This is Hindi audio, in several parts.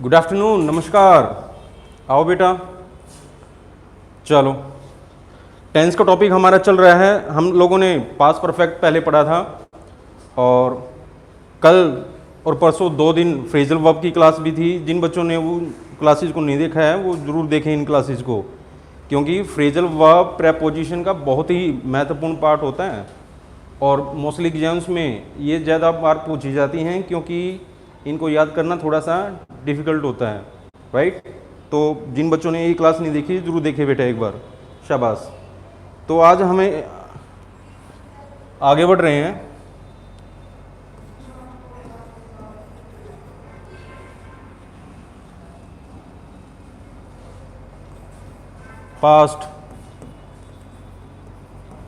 गुड आफ्टरनून, नमस्कार। आओ बेटा, चलो। टेंस का टॉपिक हमारा चल रहा है। हम लोगों ने पास्ट परफेक्ट पहले पढ़ा था और कल और परसों 2 दिन फ्रेजल वर्ब की क्लास भी थी। जिन बच्चों ने वो क्लासेस को नहीं देखा है वो ज़रूर देखें इन क्लासेस को, क्योंकि फ्रेजल वर्ब प्रेपोजिशन का बहुत ही महत्वपूर्ण पार्ट होता है और मोस्टली एग्जाम्स में ये ज़्यादा बार पूछी जाती हैं क्योंकि इनको याद करना थोड़ा सा डिफ़िकल्ट होता है, राइट। तो जिन बच्चों ने ये क्लास नहीं देखी ज़रूर देखे बेटा एक बार, शाबाश। तो आज हमें आगे बढ़ रहे हैं। Past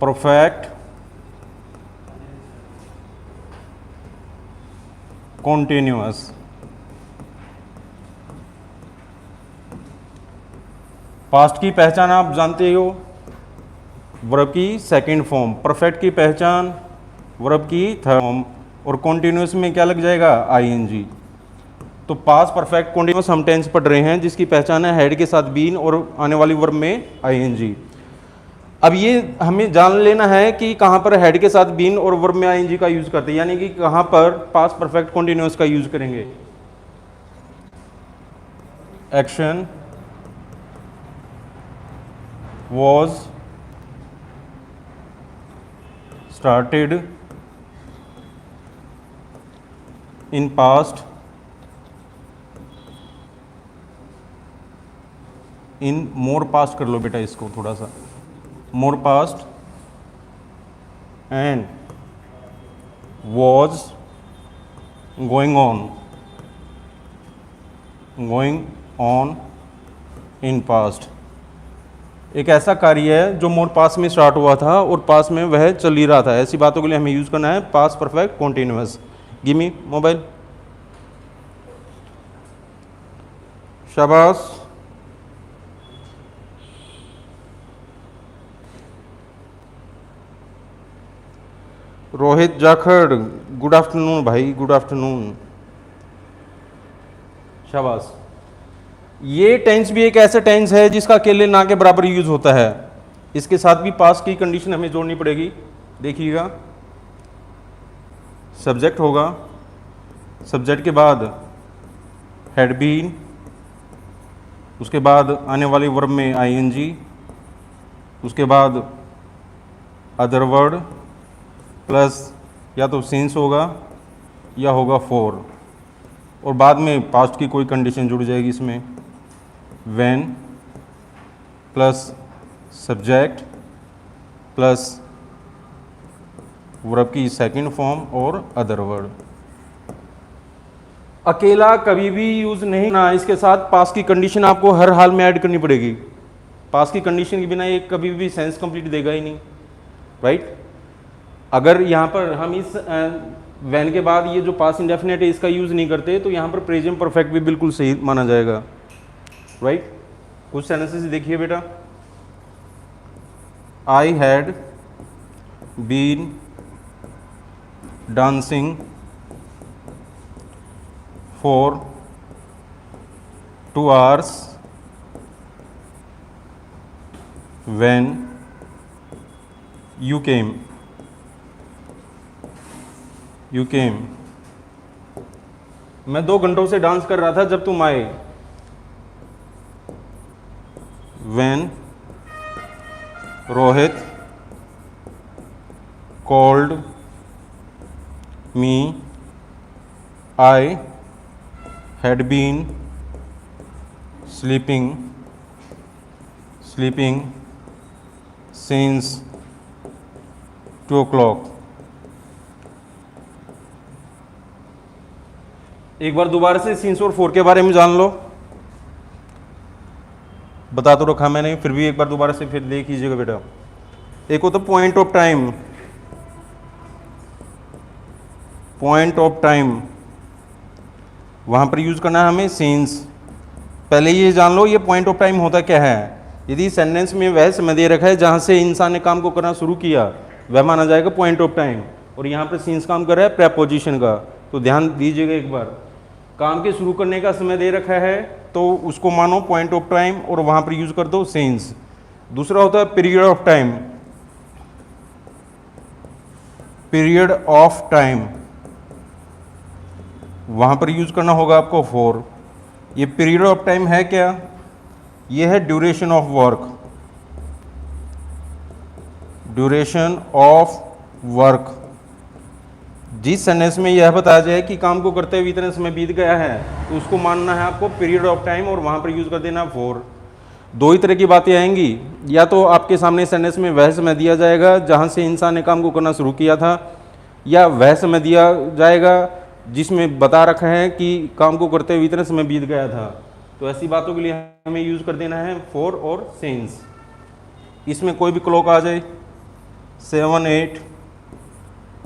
perfect continuous. पास्ट की पहचान आप जानते हो, वर्ब की सेकंड फॉर्म। परफेक्ट की पहचान वर्ब की थर्ड फॉर्म और कॉन्टिन्यूअस में क्या लग जाएगा, आईएनजी। तो पास्ट परफेक्ट कॉन्टिन्यूअस हम टेंस पढ़ रहे हैं जिसकी पहचान है हेड के साथ बीन और आने वाली वर्ब में आईएनजी। अब ये हमें जान लेना है कि कहाँ पर हेड के साथ बीन और वर्ब में आईएनजी का यूज करते हैं, यानी कि कहाँ पर पास्ट परफेक्ट कॉन्टिन्यूअस का यूज करेंगे। Action was started in past in more past कर लो बेटा इसको थोड़ा सा, more past and was going on in past। एक ऐसा कार्य है जो मोर पास में स्टार्ट हुआ था और पास में वह चल ही रहा था। ऐसी बातों के लिए हमें यूज़ करना है past perfect continuous. Give me mobile, शाबाश। रोहित जाखड़, गुड आफ्टरनून भाई, गुड आफ्टरनून, शाबाश। ये टेंस भी एक ऐसा टेंस है जिसका अकेले ना के बराबर यूज होता है। इसके साथ भी पास्ट की कंडीशन हमें जोड़नी पड़ेगी। देखिएगा, सब्जेक्ट होगा, सब्जेक्ट के बाद हैड बीन, उसके बाद आने वाली वर्ब में आईएनजी, उसके बाद अदर वर्ड प्लस या तो सिंस होगा या होगा फॉर, और बाद में पास्ट की कोई कंडीशन जुड़ जाएगी इसमें। when plus subject plus verb की सेकंड फॉर्म और अदर वर्ड। अकेला कभी भी यूज नहीं ना, इसके साथ पास्ट की कंडीशन आपको हर हाल में ऐड करनी पड़ेगी। पास्ट की कंडीशन के बिना ये कभी भी सेंस कंप्लीट देगा ही नहीं, राइट। अगर यहाँ पर हम इस when के बाद ये जो पास्ट इंडेफिनेट है इसका यूज नहीं करते तो यहाँ पर प्रेजेंट परफेक्ट भी बिल्कुल सही माना जाएगा, राइट। कुछ सेंटेंसेस देखिए बेटा। I had been dancing for 2 hours when you came। मैं 2 घंटों से डांस कर रहा था जब तुम आए। when Rohit called me I had been sleeping since 2 o'clock। एक बार दोबारा से सिंस और फोर के बारे में जान लो। बता तो रखा मैंने, फिर भी एक बार दोबारा से फिर देख लीजिएगा बेटा। एक होता पॉइंट ऑफ टाइम, वहां पर यूज करना है हमें सिंस। पहले ये जान लो ये पॉइंट ऑफ टाइम होता क्या है। यदि सेंटेंस में वह समय दे रखा है जहां से इंसान ने काम को करना शुरू किया वह माना जाएगा पॉइंट ऑफ टाइम, और यहाँ पर सिंस काम कर रहा है प्रेपोजिशन का। तो ध्यान दीजिएगा एक बार, काम के शुरू करने का समय दे रखा है तो उसको मानो पॉइंट ऑफ टाइम और वहां पर यूज कर दो सिंस। दूसरा होता है period of time, period of time वहां पर यूज करना होगा आपको फॉर। ये पीरियड ऑफ टाइम है क्या? ये है duration of work, duration of work. जिस सेंटेंस में यह बताया जाए कि काम को करते हुए इतने समय बीत गया है तो उसको मानना है आपको पीरियड ऑफ टाइम और वहां पर यूज कर देना फॉर। दो ही तरह की बातें आएंगी, या तो आपके सामने सेंटेंस में वह समय दिया जाएगा जहां से इंसान ने काम को करना शुरू किया था, या वह समय दिया जाएगा जिसमें बता रखा है कि काम को करते हुए इतने समय बीत गया था। तो ऐसी बातों के लिए हमें यूज कर देना है फॉर और सिंस। इसमें कोई भी क्लॉक आ जाए, 7 8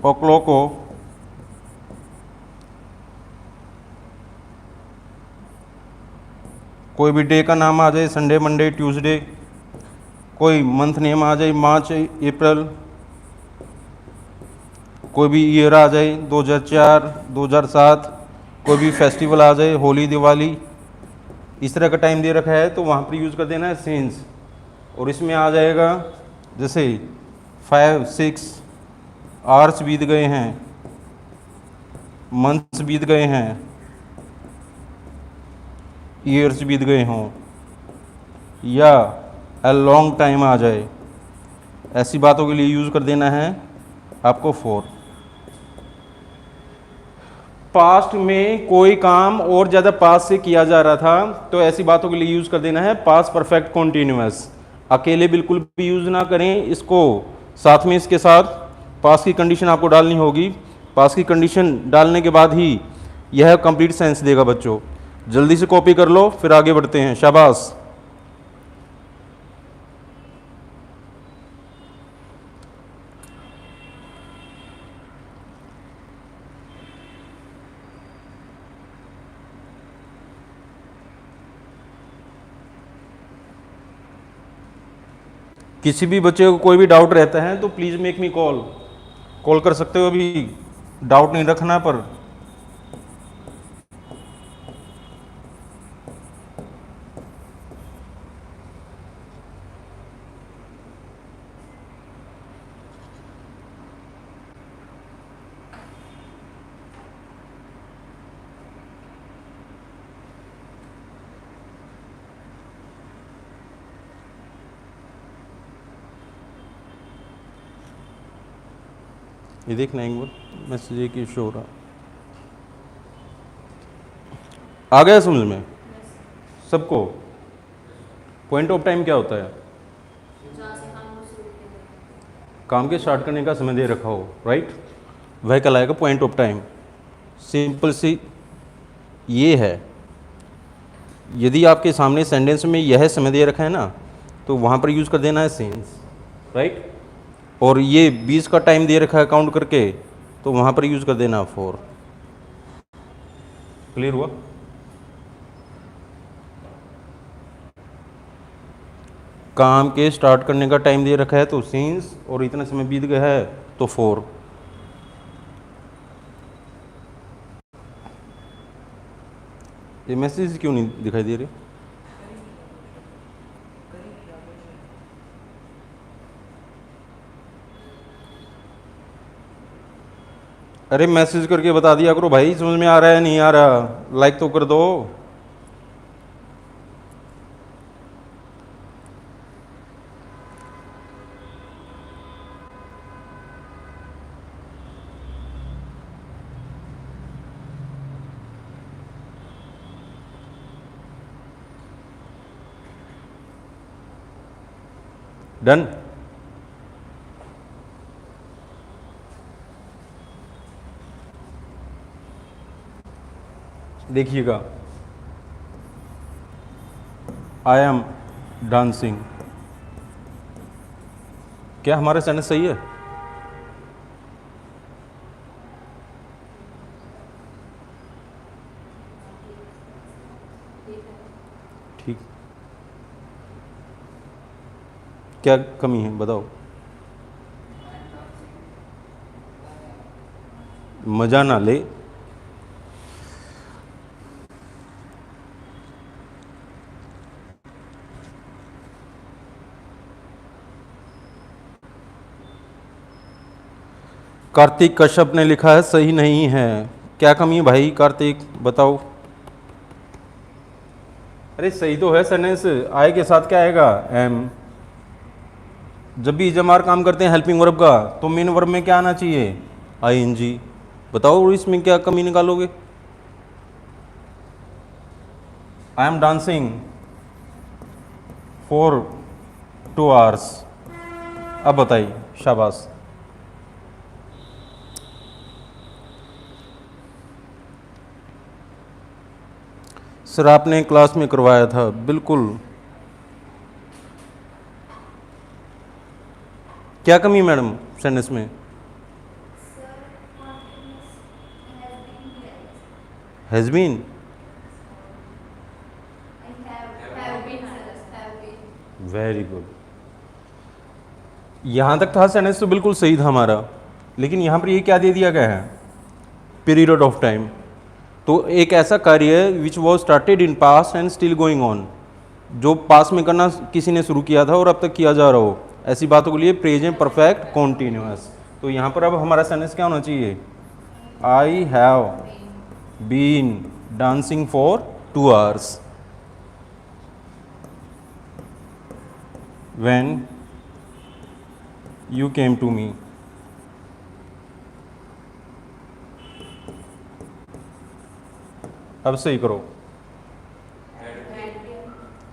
और क्लॉक हो, कोई भी डे का नाम आ जाए, संडे मंडे ट्यूसडे, कोई मंथ नेम आ जाए मार्च अप्रैल, कोई भी ईयर आ जाए 2004 2007, कोई भी फेस्टिवल आ जाए होली दिवाली, इस तरह का टाइम दे रखा है तो वहाँ पर यूज़ कर देना है सिंस। और इसमें आ जाएगा जैसे 5 6 आवर्स बीत गए हैं, मंथ्स बीत गए हैं, ईयर्स बीत गए हों, या अ लॉन्ग टाइम आ जाए, ऐसी बातों के लिए यूज़ कर देना है आपको फॉर। पास्ट में कोई काम और ज़्यादा पास्ट से किया जा रहा था तो ऐसी बातों के लिए यूज़ कर देना है पास्ट परफेक्ट कॉन्टिन्यूअस। अकेले बिल्कुल भी यूज़ ना करें इसको, साथ में इसके साथ पास्ट की कंडीशन आपको डालनी होगी। पास्ट की कंडीशन डालने के बाद ही यह कंप्लीट सेंस देगा बच्चों। जल्दी से कॉपी कर लो फिर आगे बढ़ते हैं, शाबाश। किसी भी बच्चे को कोई भी डाउट रहता है तो प्लीज़ मेक मी कॉल कर सकते हो, अभी डाउट नहीं रखना पर। ये देखना एक बार मैसेज एक शो हो रहा, आ गया समझ में सबको? पॉइंट ऑफ टाइम क्या होता है? काम के स्टार्ट करने का समय दे रखा हो, राइट, वह कहलाएगा पॉइंट ऑफ टाइम। सिंपल सी ये है, यदि आपके सामने सेंटेंस में यह समय दे रखा है ना तो वहाँ पर यूज़ कर देना है सिंस, राइट। और ये 20 का टाइम दे रखा है काउंट करके तो वहाँ पर यूज़ कर देना फॉर। क्लियर हुआ? काम के स्टार्ट करने का टाइम दे रखा है तो सिंस, और इतना समय बीत गया है तो फॉर। ये मैसेज क्यों नहीं दिखाई दे रहे? अरे मैसेज करके बता दिया करो भाई, समझ में आ रहा है नहीं आ रहा, लाइक तो कर दो। डन। देखिएगा, आई एम डांसिंग, क्या हमारा सेंटेंस सही है? ठीक, क्या कमी है बताओ? मजा ना ले, कार्तिक कश्यप ने लिखा है सही नहीं है। क्या कमी है भाई कार्तिक, बताओ। अरे सही तो है सेंटेंस, आई के साथ क्या आएगा, एम। जब भी इजमार काम करते हैं हेल्पिंग वर्ब का तो मेन वर्ब में क्या आना चाहिए, आई एन जी। बताओ इसमें क्या कमी निकालोगे। I am dancing for 2 hours. अब बताइए, शाबाश। सर आपने क्लास में करवाया था, बिल्कुल। क्या कमी मैडम सेंटेंस में, हैज़ बीन। वेरी गुड, यहाँ तक था सेंटेंस तो बिल्कुल सही था हमारा, लेकिन यहाँ पर ये क्या दे दिया गया है, पीरियड ऑफ टाइम। तो एक ऐसा कार्य है which was started in past and still going on, जो पास में करना किसी ने शुरू किया था और अब तक किया जा रहा हो, ऐसी बातों के लिए प्रेजेंट परफेक्ट कॉन्टिन्यूअस। तो यहाँ पर अब हमारा सेंटेंस क्या होना चाहिए, I have been dancing for 2 hours when you came to me। अब सही करो।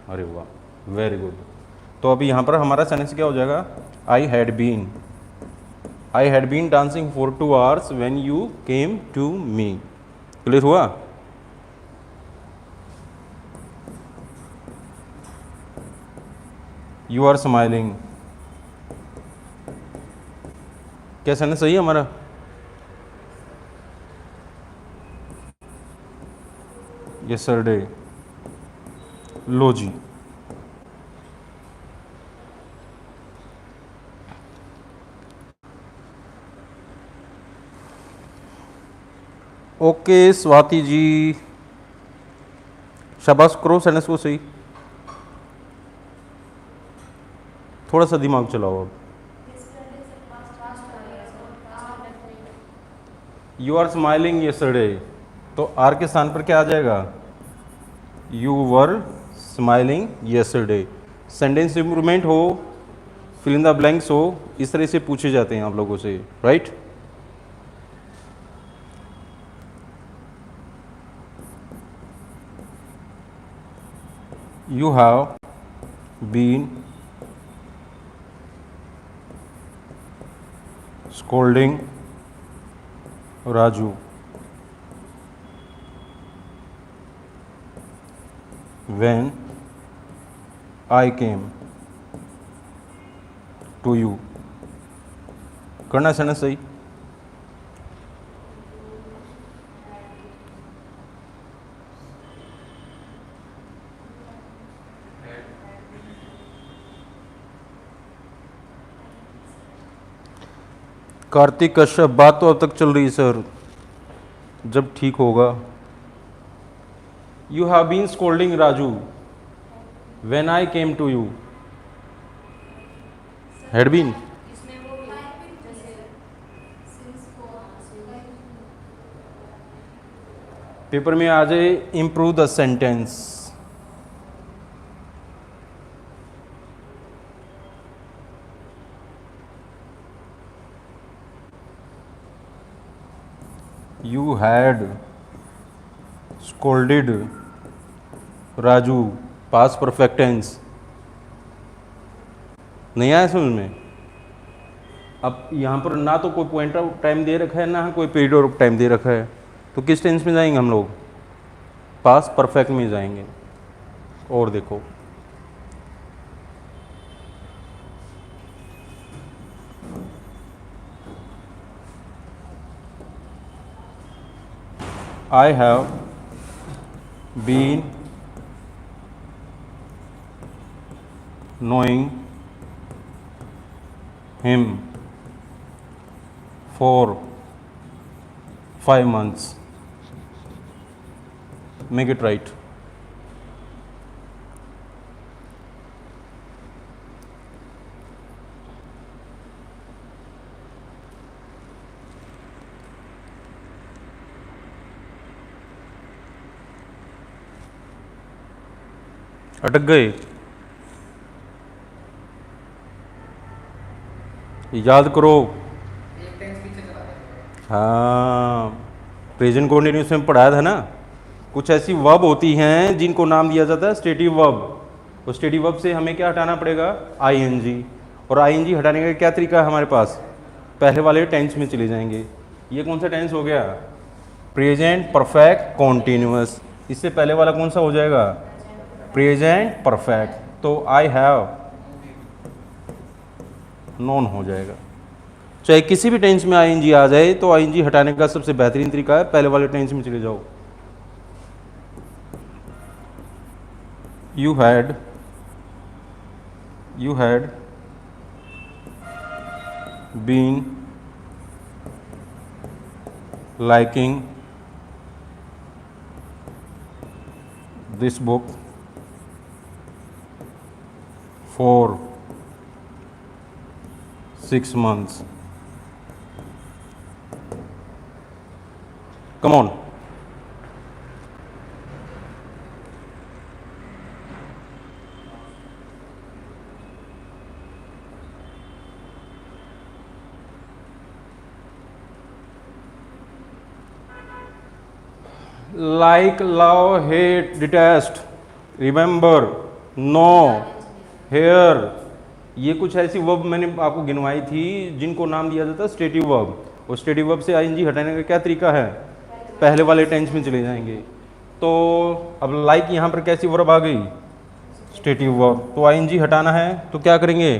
अरे वाह, वेरी गुड। तो अभी यहाँ पर हमारा सेंटेंस क्या हो जाएगा, I had been dancing for 2 hours when you came to me. Clear हुआ। यू आर स्माइलिंग, क्या सेंटेंस सही है हमारा। यस्टरडे, लो जी। ओके स्वाति जी, शाबाश, करो सेंटेंस को सही। थोड़ा सा दिमाग चलाओ अब। यू आर स्माइलिंग यस्टरडे, तो आर के स्थान पर क्या आ जाएगा, you were smiling yesterday. Sentence improvement हो, फिल इन द ब्लैंक्स हो, इस तरह से पूछे जाते हैं आप लोगों से, right. You have been scolding Raju when I came to you। करना सेंटेंस सही। कार्तिक कश्यप, बात तो अब तक चल रही है सर, जब ठीक होगा। You have been scolding Raju when I came to you, had been. Paper में आ जाए improve the sentence. You had scolded Raju, past perfect tense. नहीं आया समझ में। अब यहाँ पर ना तो कोई पॉइंट ऑफ टाइम दे रखा है, ना कोई पीरियड ऑफ टाइम दे रखा है, तो किस टेंस में जाएंगे हम लोग, पास्ट परफेक्ट में जाएंगे। और देखो, I have been knowing him for 5 months। Make it right। अटक गए? याद करो। हाँ, प्रेजेंट कंटिन्यूअस में पढ़ाया था ना, कुछ ऐसी वर्ब होती हैं जिनको नाम दिया जाता है स्टेटिव वर्ब। तो स्टेटिव वर्ब से हमें क्या हटाना पड़ेगा? आईएनजी। और आईएनजी हटाने का क्या तरीका है हमारे पास? पहले वाले टेंस में चले जाएंगे। ये कौन सा टेंस हो गया? Present perfect continuous. इससे पहले वाला कौन सा हो जाएगा? Present perfect. तो आई हैव नॉन हो जाएगा। चाहे किसी भी टेंस में आईएनजी आ जाए तो आईएनजी हटाने का सबसे बेहतरीन तरीका है पहले वाले टेंस में चले जाओ। You had been liking this book for 6 months. Come on. Like, love, hate, detest, remember, know, hear, ये कुछ ऐसी वर्ब मैंने आपको गिनवाई थी जिनको नाम दिया जाता है स्टेटिव वर्ब। और स्टेटिव वर्ब से आईएनजी हटाने का क्या तरीका है? पहले वाले टेंस में चले जाएंगे। तो अब लाइक यहाँ पर कैसी वर्ब आ गई? Stative verb. तो आईएनजी हटाना है तो क्या करेंगे?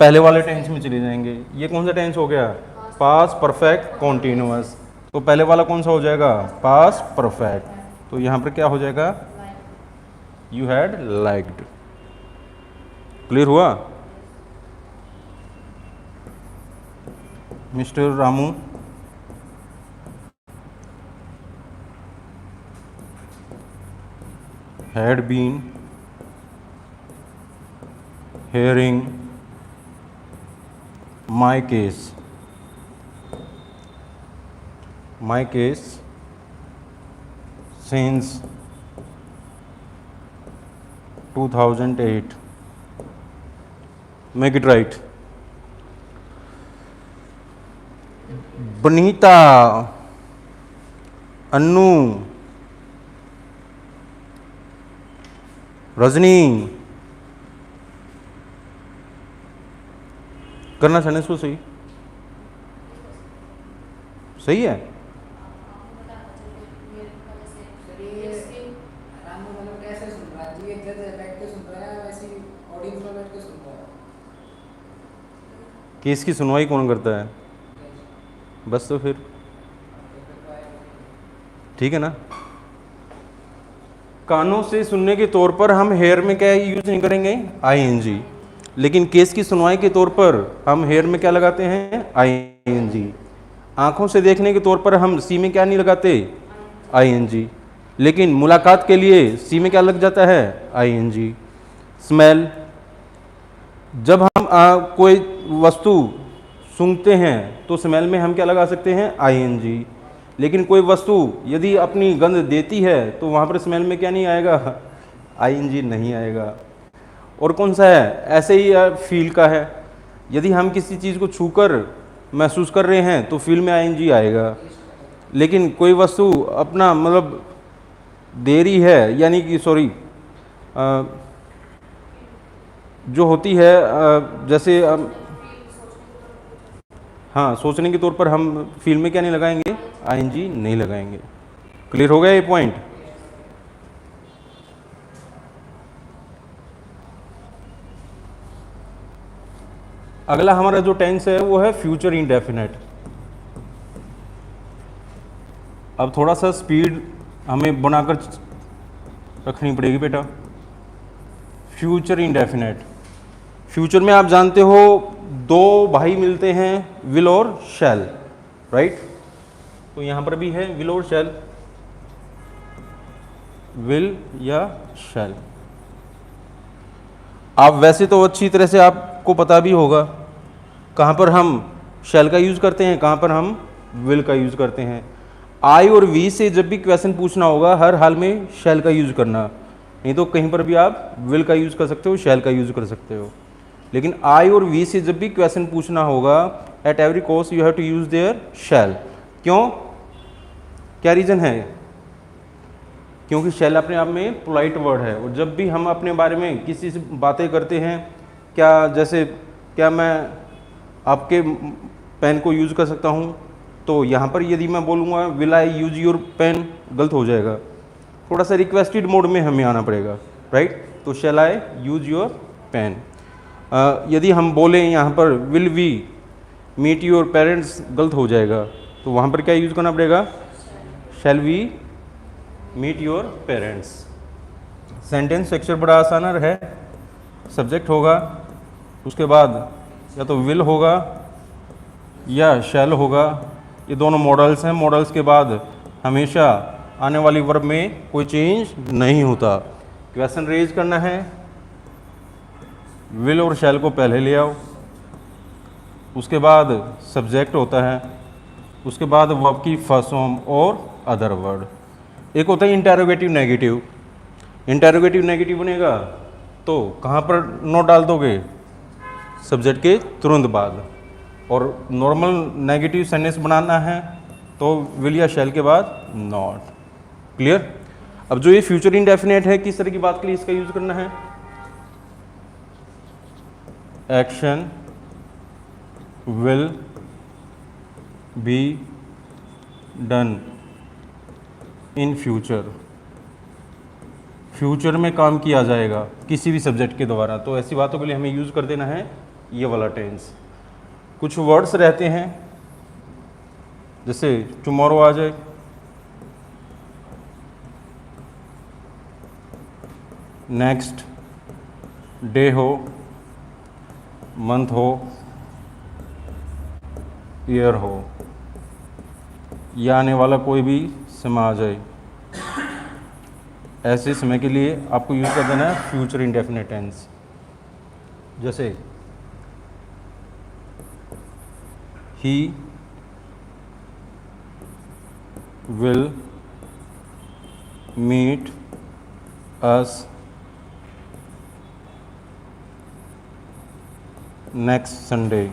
पहले वाले टेंस में चले जाएंगे। ये कौन सा टेंस हो गया? Past perfect continuous. तो पहले वाला कौन सा हो जाएगा? Past perfect. तो यहाँ पर क्या हो जाएगा? You had liked. क्लियर हुआ? Mister Ramu, had been hearing my case since 2008. Make it right. Banita, Annu, Rajni, करना सेंटेंस को सही सही है। केस की सुनवाई कौन करता है? बस तो फिर ठीक है ना। कानों से सुनने के तौर पर हम हेयर में क्या यूज नहीं करेंगे? आईएनजी। लेकिन केस की सुनवाई के तौर पर हम हेयर में क्या लगाते हैं? आईएनजी। आंखों से देखने के तौर पर हम सी में क्या नहीं लगाते? आईएनजी। लेकिन मुलाकात के लिए सी में क्या लग जाता है? आईएनजी। स्मेल, जब हम कोई वस्तु सूंघते हैं तो स्मेल में हम क्या लगा सकते हैं? आईएनजी। लेकिन कोई वस्तु यदि अपनी गंध देती है तो वहाँ पर स्मेल में क्या नहीं आएगा? आईएनजी नहीं आएगा। और कौन सा है? ऐसे ही फील का है, यदि हम किसी चीज़ को छूकर महसूस कर रहे हैं तो फील में आईएनजी आएगा। लेकिन कोई वस्तु अपना मतलब दे रही है, यानी कि सॉरी जो होती है जैसे हाँ, सोचने के तौर पर हम फील में क्या नहीं लगाएंगे? आईएनजी नहीं लगाएंगे। क्लियर हो गया ये पॉइंट? अगला हमारा जो टेंस है वो है फ्यूचर इंडेफिनेट। अब थोड़ा सा स्पीड हमें बनाकर रखनी पड़ेगी बेटा। फ्यूचर इंडेफिनेट, फ्यूचर में आप जानते हो दो भाई मिलते हैं, विल और शैल, राइट? तो यहां पर भी है विल और शैल, विल या शैल। आप वैसे तो अच्छी तरह से आपको पता भी होगा कहां पर हम शैल का यूज करते हैं, कहां पर हम विल का यूज करते हैं। आई और वी से जब भी क्वेश्चन पूछना होगा हर हाल में शैल का यूज करना। नहीं तो कहीं पर भी आप विल का यूज़ कर सकते हो, शैल का यूज़ कर सकते हो। लेकिन आई और वी से जब भी क्वेश्चन पूछना होगा, at every cost you have to use there shall. क्यों, क्या रीज़न है? क्योंकि शैल अपने आप में पोलाइट वर्ड है, और जब भी हम अपने बारे में किसी से बातें करते हैं, क्या जैसे क्या मैं आपके पेन को यूज़ कर सकता हूँ, तो यहाँ पर यदि मैं बोलूँगा will I use your pen, गलत हो जाएगा, थोड़ा सा रिक्वेस्टेड मोड में हमें आना पड़ेगा, राइट। तो shall I use your pen. यदि हम बोलें यहाँ पर will we meet your parents, गलत हो जाएगा, तो वहाँ पर क्या यूज़ करना पड़ेगा? Shall we meet your parents. Sentence structure बड़ा आसान है, सब्जेक्ट होगा, उसके बाद या तो विल होगा या शैल होगा, ये दोनों मॉडल्स हैं। मॉडल्स के बाद हमेशा आने वाली वर्ब में कोई चेंज नहीं होता। क्वेश्चन रेज करना है, विल और शैल को पहले ले आओ, उसके बाद सब्जेक्ट होता है, उसके बाद वर्ब की फर्स्ट फॉर्म और अदर वर्ड। एक होता है इंटेरोगेटिव नेगेटिव। इंटेरोगेटिव नेगेटिव बनेगा तो कहाँ पर नोट डाल दोगे? सब्जेक्ट के तुरंत बाद। और नॉर्मल नेगेटिव सेंटेंस बनाना है तो विल या शैल के बाद नॉट। क्लियर? अब जो ये फ्यूचर इंडेफिनेट है, किस तरह की बात के लिए इसका यूज करना है? Action will be done in future, future में काम किया जाएगा किसी भी सब्जेक्ट के द्वारा, तो ऐसी बातों के लिए हमें यूज़ कर देना है ये वाला टेंस। कुछ वर्ड्स रहते हैं, जैसे टुमारो आ जाए, नेक्स्ट डे हो, मंथ हो, ईयर हो, या आने वाला कोई भी समय आ जाए, ऐसे समय के लिए आपको यूज़ कर देना है फ्यूचर इंडेफिनिट टेंस। जैसे he will meet us next Sunday.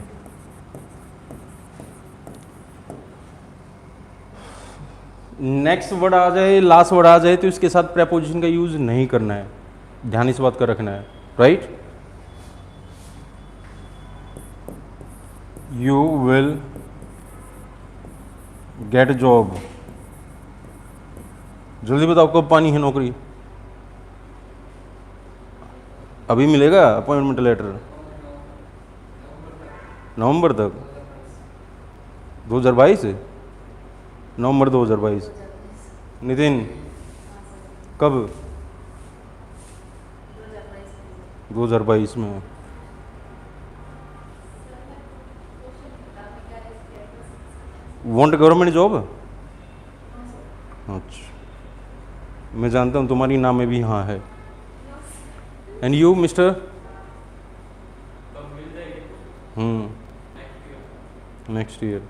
Next word आ जाए, लास्ट वर्ड आ जाए, तो इसके साथ प्रेपोजिशन का यूज नहीं करना है, ध्यान इस बात का रखना है, right. You will get job, जल्दी बताओ कब पानी है नौकरी? अभी मिलेगा अपॉइंटमेंट लेटर? नवंबर तक, 2022, नवंबर 2022। नितिन कब? 2022 में। Want government job? अच्छा, मैं जानता हूँ तुम्हारी नाम में भी हाँ है। And you mister? Next year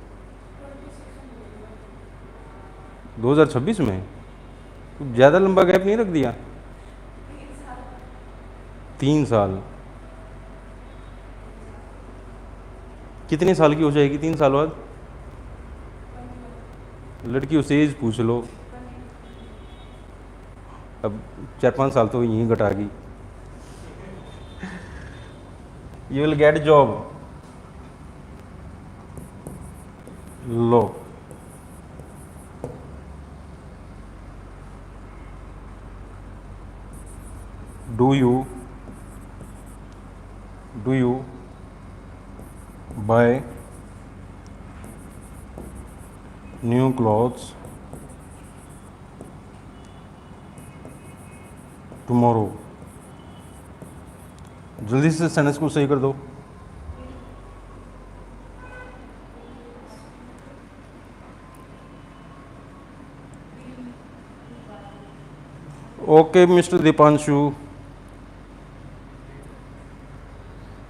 2026 में। ज़्यादा लंबा गैप नहीं रख दिया? 3 साल। कितने साल की हो जाएगी 3 साल बाद? लड़कियों से एज पूछ लो, अब 4-5 साल तो यहीं घटा गई। You will get job, low do you buy new clothes tomorrow? जल्दी से सेंटेंस को सही कर दो। ओके मिस्टर दीपांशु,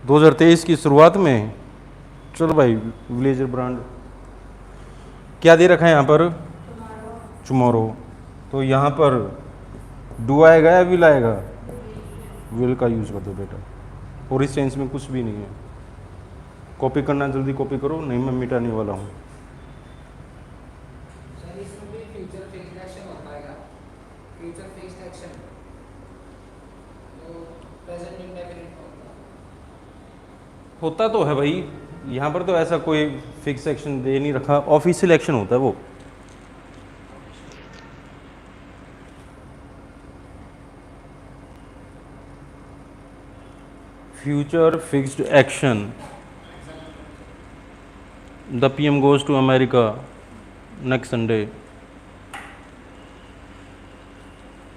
2023 की शुरुआत में, चलो भाई विलेजर ब्रांड क्या दे रखा है यहाँ पर? टुमारो। तो यहाँ पर डू आएगा या विल आएगा? विल का यूज़ कर दो बेटा, और इस टेंस में कुछ भी नहीं है। कॉपी करना जल्दी कॉपी करो, नहीं मैं मिटाने वाला हूँ। सर इसमें भी फ्यूचर फिक्स्ड एक्शन होता है क्या? फ्यूचर फिक्स्ड एक्शन जो प्रेजेंट इंडेफिनिट होता तो है भाई, यहाँ पर तो ऐसा कोई फिक्स एक्शन दे नहीं रखा, ऑफिशियल एक्शन होता है वो। Future fixed action, the PM goes to America next Sunday,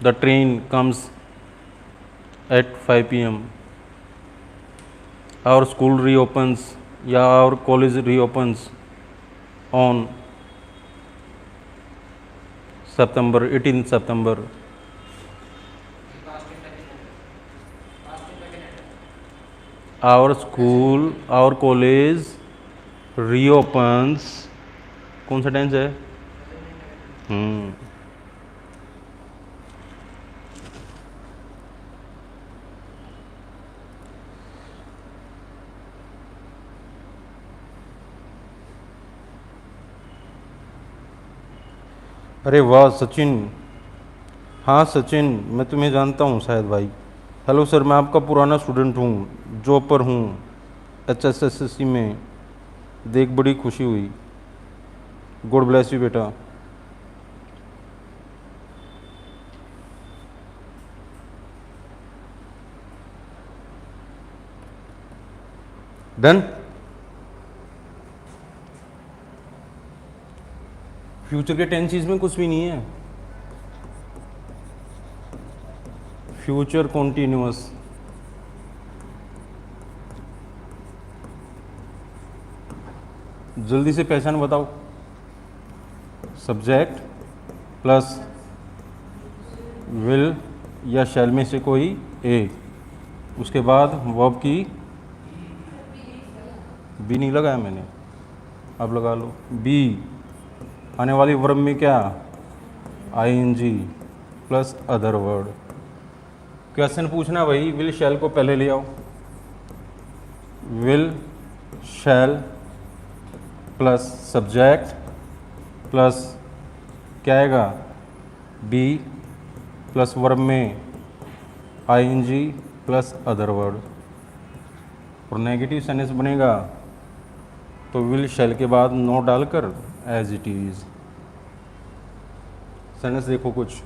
the train comes at 5 PM, our school reopens या our college reopens on September 18 September। Past indefinite, past indefinite our school our college reopens, कौन सा टेंस है? अरे वाह सचिन, हाँ सचिन मैं तुम्हें जानता हूँ शायद भाई। हेलो सर, मैं आपका पुराना स्टूडेंट हूँ, जॉब पर हूँ HSSC में। देख बड़ी खुशी हुई। गॉड ब्लेस यू बेटा। डन। फ्यूचर के टेंसेस में कुछ भी नहीं है। फ्यूचर कॉन्टिन्यूअस, जल्दी से पहचान बताओ। सब्जेक्ट प्लस विल या शैल में से कोई एक, उसके बाद वर्ब की बी नहीं लगाया मैंने, अब लगा लो बी। आने वाली वर्ब में क्या? ING plus other word. Question पूछना भाई, विल शैल को पहले ले आओ। Will shell plus subject plus क्या आएगा? बी प्लस वर्ब में ING प्लस अदर वर्ड। और नेगेटिव सेंटेंस बनेगा तो विल शैल के बाद नो डालकर एज इट इज। सेंटेंस देखो कुछ।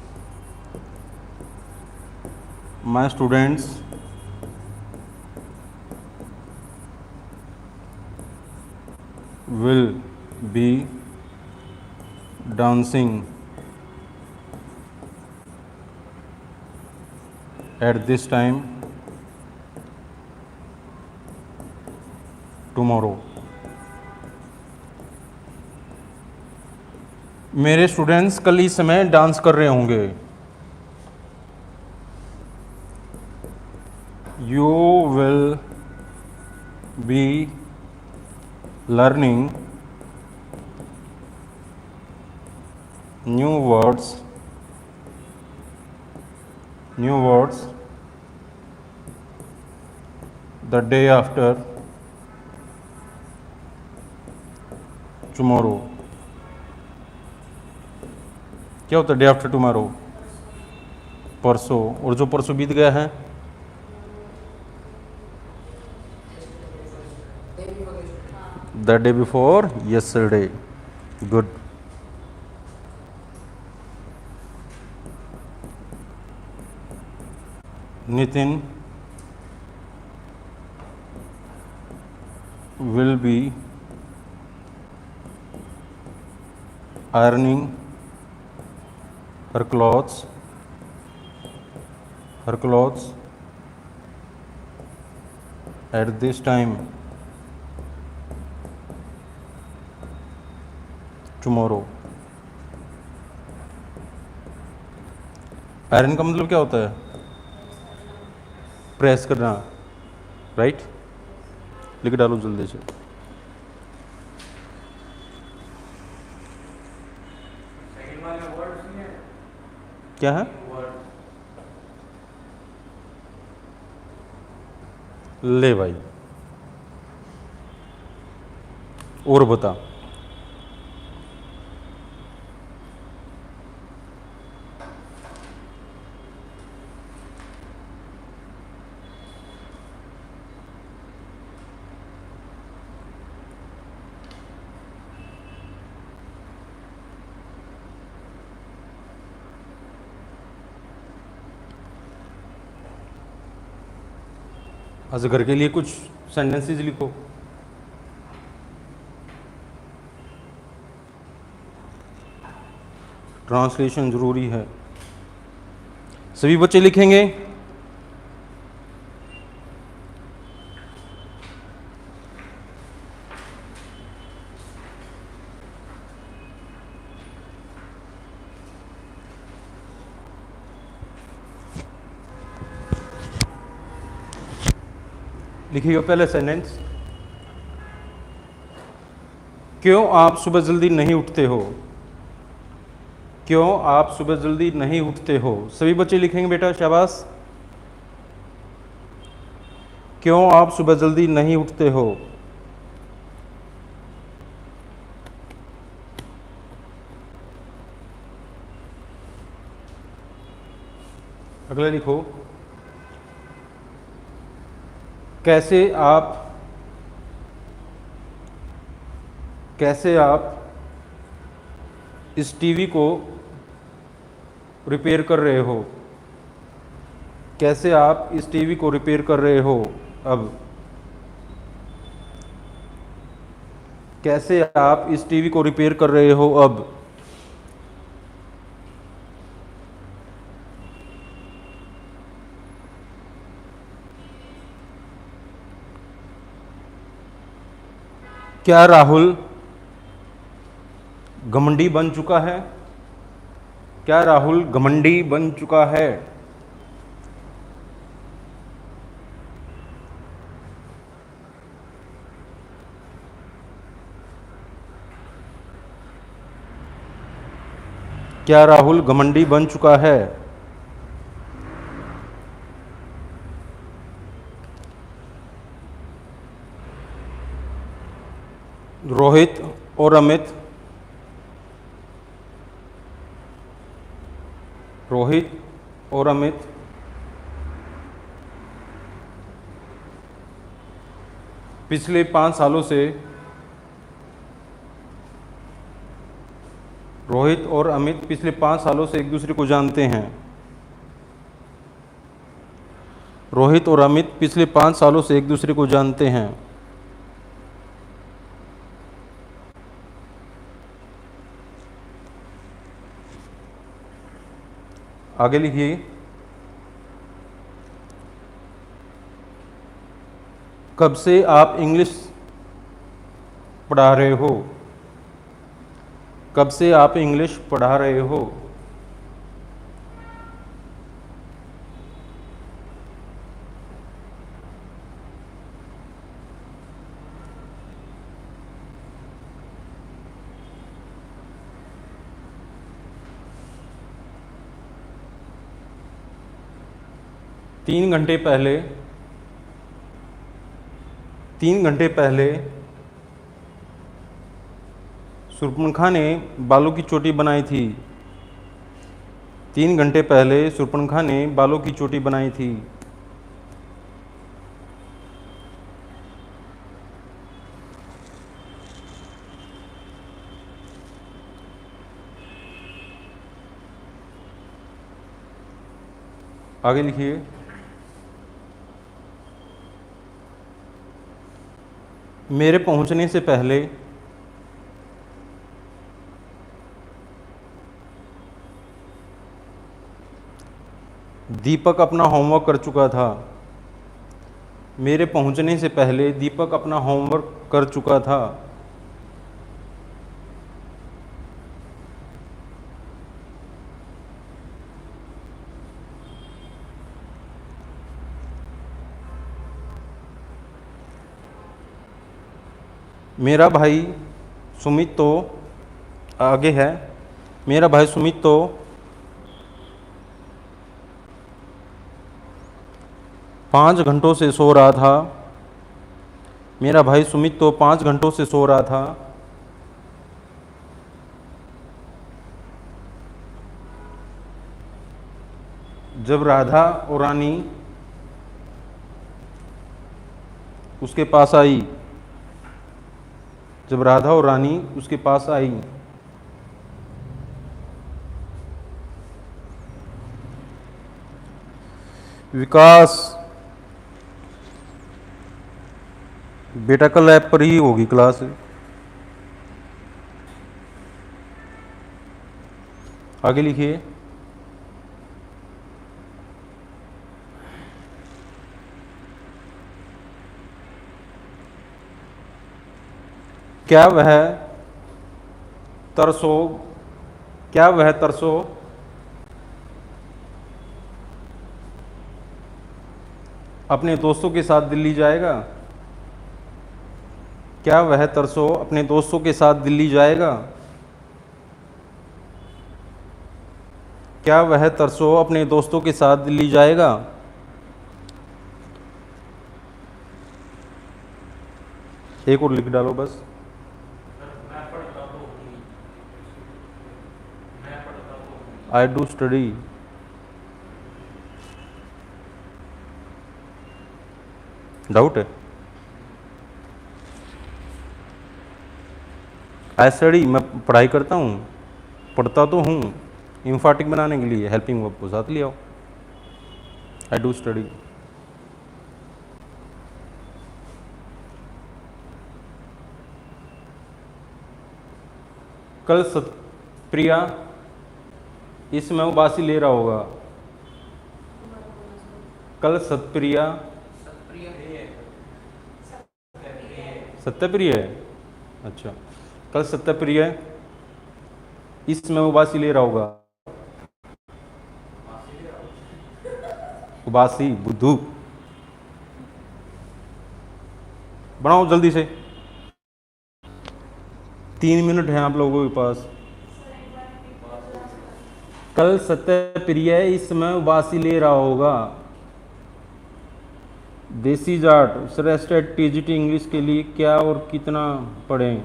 My students will be dancing at this time tomorrow। मेरे स्टूडेंट्स कल इस समय डांस कर रहे होंगे। You will be learning new words the day after tomorrow। क्या होता है डे आफ्टर टुमारो? परसों। और जो परसों बीत गया है the day before yesterday। good। Nitin will be ironing her clothes at this time tomorrow। Iron का मतलब क्या होता है? प्रेस करना, राइट? लिख डालो जल्दी से। क्या है? ले भाई, और बता। अजगर के लिए कुछ सेंटेंसेस लिखो। ट्रांसलेशन ज़रूरी है। सभी बच्चे लिखेंगे। लिखिएगा पहले सेंटेंस। क्यों आप सुबह जल्दी नहीं उठते हो? क्यों आप सुबह जल्दी नहीं उठते हो? सभी बच्चे लिखेंगे बेटा, शाबाश। क्यों आप सुबह जल्दी नहीं उठते हो? अगला लिखो। कैसे आप इस टीवी को रिपेयर कर रहे हो? कैसे आप इस टीवी को रिपेयर कर रहे हो अब? कैसे आप इस टीवी को रिपेयर कर रहे हो अब? क्या राहुल घमंडी बन चुका है? क्या राहुल घमंडी बन चुका है? क्या राहुल घमंडी बन चुका है? रोहित और अमित पिछले 5 सालों से रोहित और अमित पिछले 5 सालों से एक दूसरे को जानते हैं। रोहित और अमित पिछले 5 सालों से एक दूसरे को जानते हैं। आगे लिखिए। कब से आप इंग्लिश पढ़ा रहे हो? कब से आप इंग्लिश पढ़ा रहे हो? तीन घंटे पहले शूर्पणखा ने बालों की चोटी बनाई थी। 3 घंटे पहले शूर्पणखा ने बालों की चोटी बनाई थी। आगे लिखिए। मेरे पहुंचने से पहले दीपक अपना होमवर्क कर चुका था। मेरे पहुंचने से पहले दीपक अपना होमवर्क कर चुका था। मेरा भाई सुमित तो आगे है। मेरा भाई सुमित तो 5 घंटों से सो रहा था। मेरा भाई सुमित तो 5 घंटों से सो रहा था। जब राधा और रानी उसके पास आई, जब राधा और रानी उसके पास आई, विकास बेटा कल ऐप पर ही होगी क्लास। आगे लिखिए। क्या वह तरसो, क्या वह तरसो अपने दोस्तों के साथ दिल्ली जाएगा? क्या वह तरसो अपने दोस्तों के साथ दिल्ली जाएगा? क्या वह तरसो अपने दोस्तों के साथ दिल्ली जाएगा? एक और लिख डालो बस। I do study. डाउट है? आई स्टडी, मैं पढ़ाई करता हूँ, पढ़ता तो हूँ, इम्फाटिक बनाने के लिए हेल्पिंग वर्ब को साथ ले आओ। I do study. कल सतप्रिया इस समय उबासी ले रहा होगा। कल सतप्रिया, सत्यप्रिय है, अच्छा, कल सत्यप्रिय इस समय उबासी ले रहा होगा। उबासी बुद्धू, बनाओ जल्दी से, 3 मिनट हैं आप लोगों के पास। कल सत्यप्रिय इस समय उबासी ले रहा होगा। देसी जाट श्रेष्ठ टीजीटी इंग्लिश के लिए क्या और कितना पढ़ें?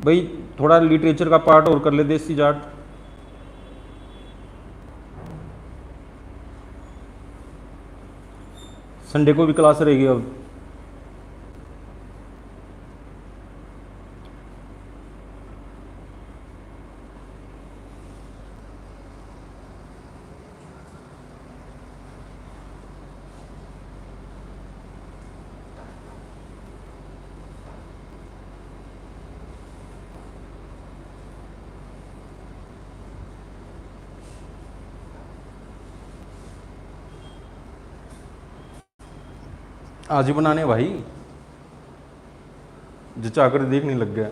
भाई थोड़ा लिटरेचर का पार्ट और कर ले देसी जाट। संडे को भी क्लास रहेगी अब। आज ही बनाने भाई, जचा कर देखने लग गया।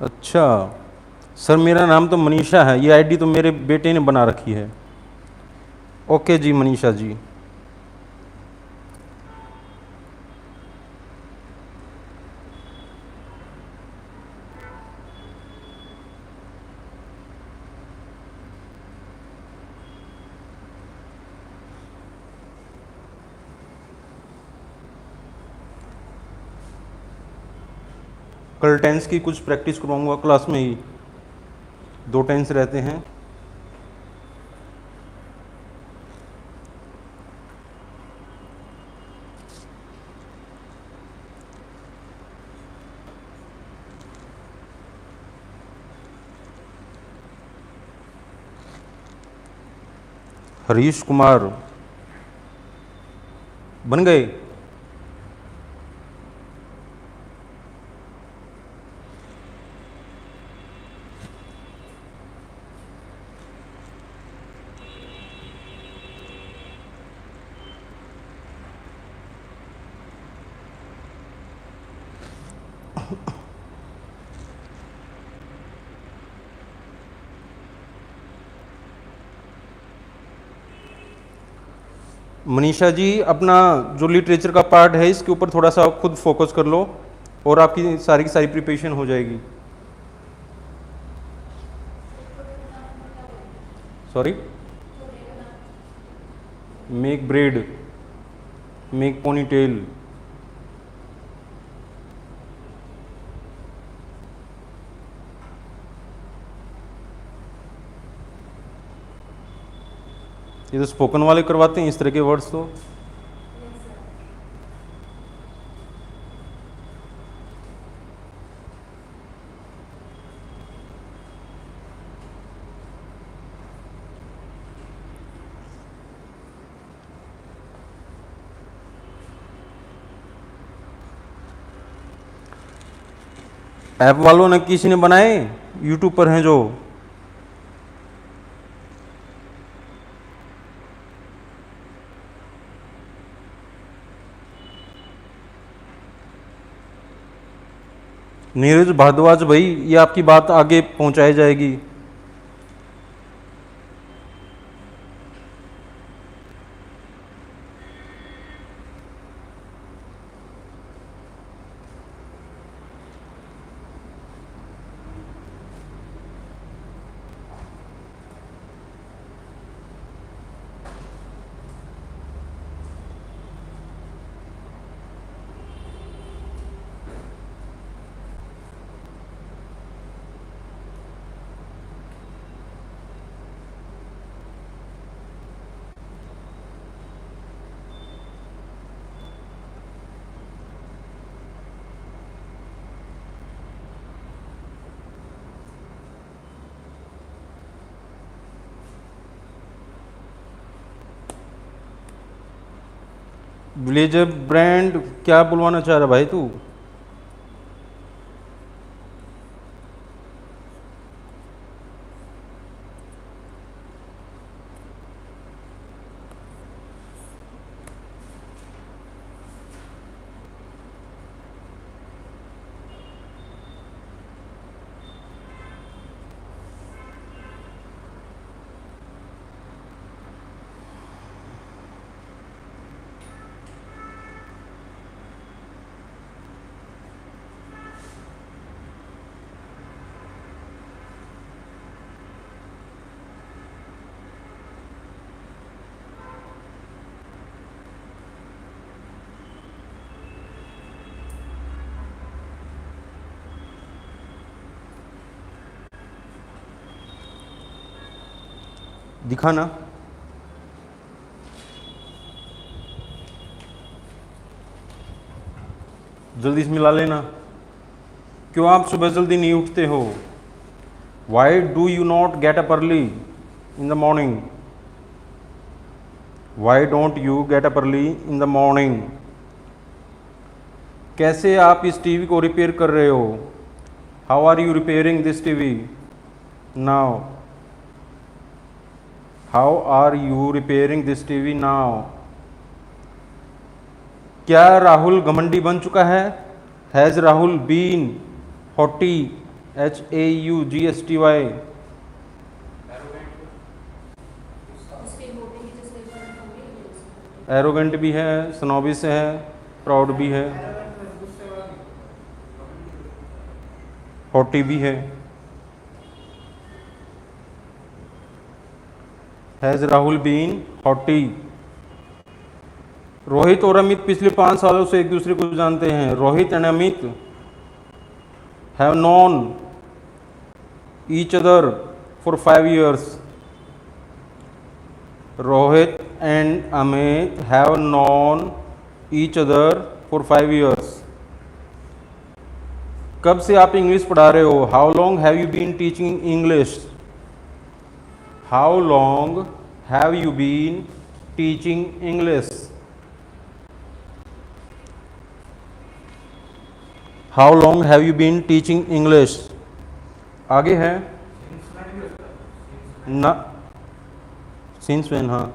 अच्छा सर, मेरा नाम तो मनीषा है, ये आईडी तो मेरे बेटे ने बना रखी है। ओके जी मनीषा जी। कल टेंस की कुछ प्रैक्टिस करवाऊंगा क्लास में ही, 2 टेंस रहते हैं। हरीश कुमार बन गए? मनीषा जी, अपना जो लिटरेचर का पार्ट है इसके ऊपर थोड़ा सा खुद फोकस कर लो और आपकी सारी की सारी प्रिपरेशन हो जाएगी। Sorry, make bread, make pony tail. ये तो स्पोकन वाले करवाते हैं इस तरह के वर्ड्स तो। ऐप वालों ने किसी ने बनाए, यूट्यूब पर हैं जो। नीरज भारद्वाज भाई, ये आपकी बात आगे पहुंचाई जाएगी। ब्लेजर ब्रांड क्या बुलवाना चाह रहा भाई तू? दिखाना। जल्दी से मिला लेना। क्यों आप सुबह जल्दी नहीं उठते हो? Why do you not get up early in the morning? Why don't you get up early in the morning? कैसे आप इस टीवी को रिपेयर कर रहे हो? How are you repairing this TV now? How are you repairing this TV now? क्या राहुल घमंडी बन चुका है? Has Rahul been haughty? HAUGSTY। Arrogant भी है, स्नोबिश है, प्राउड भी है, हॉटी भी है। Has Rahul been hottie? Rohit और अमित पिछले 5 सालों से एक दूसरे को जानते हैं। Rohit and Amit have known each other for 5 years। Rohit and Amit have known each other for 5 years। कब से आप इंग्लिश पढ़ा रहे हो? How long have you been teaching English? How long have you been teaching English? How long have you been teaching English? आगे है ना, since when? हाँ,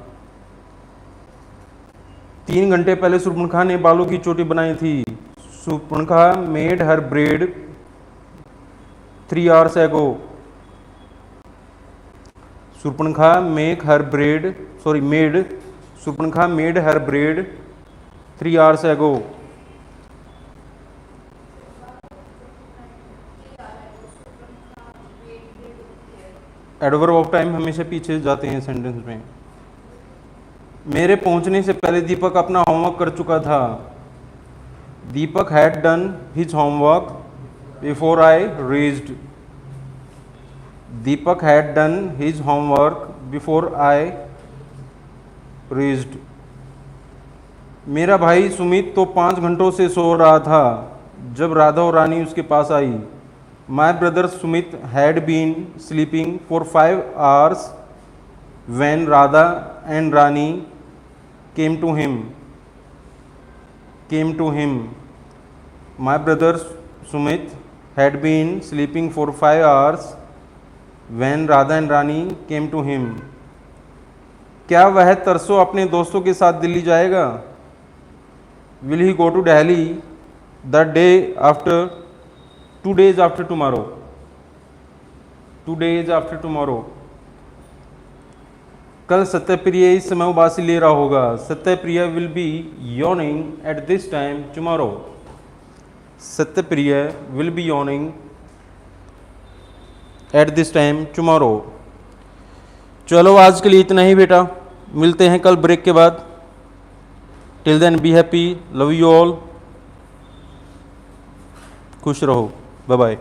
3 घंटे पहले सुरमन खान ने बालों की चोटी बनाई थी। Surpanakha made her bread 3 hours ago. Surpanakha made her bread 3 hours ago. Adverb of time हमेशा पीछे जाते हैं सेंटेंस में। मेरे पहुंचने से पहले दीपक अपना होमवर्क कर चुका था। Deepak had done his homework before I reached. Deepak had done his homework before I reached. मेरा भाई सुमित तो 5 घंटों से सो रहा था जब राधा और रानी उसके पास आई। My brother Sumit had been sleeping for 5 hours when Radha and Rani came to him. My brother Sumit had been sleeping for 5 hours when Radha and Rani came to him. क्या वह तरसों अपने दोस्तों के साथ दिल्ली जाएगा? Will he go to Delhi the day after 2 days after tomorrow? 2 days after tomorrow. कल सत्यप्रिय इस समय उबासी ले रहा होगा। Satyapriya will be yawning at this time tomorrow. Satyapriya will be yawning at this time tomorrow. चलो आज के लिए इतना ही बेटा, मिलते हैं कल ब्रेक के बाद। Till then be happy, love you all, खुश रहो, बाय बाय।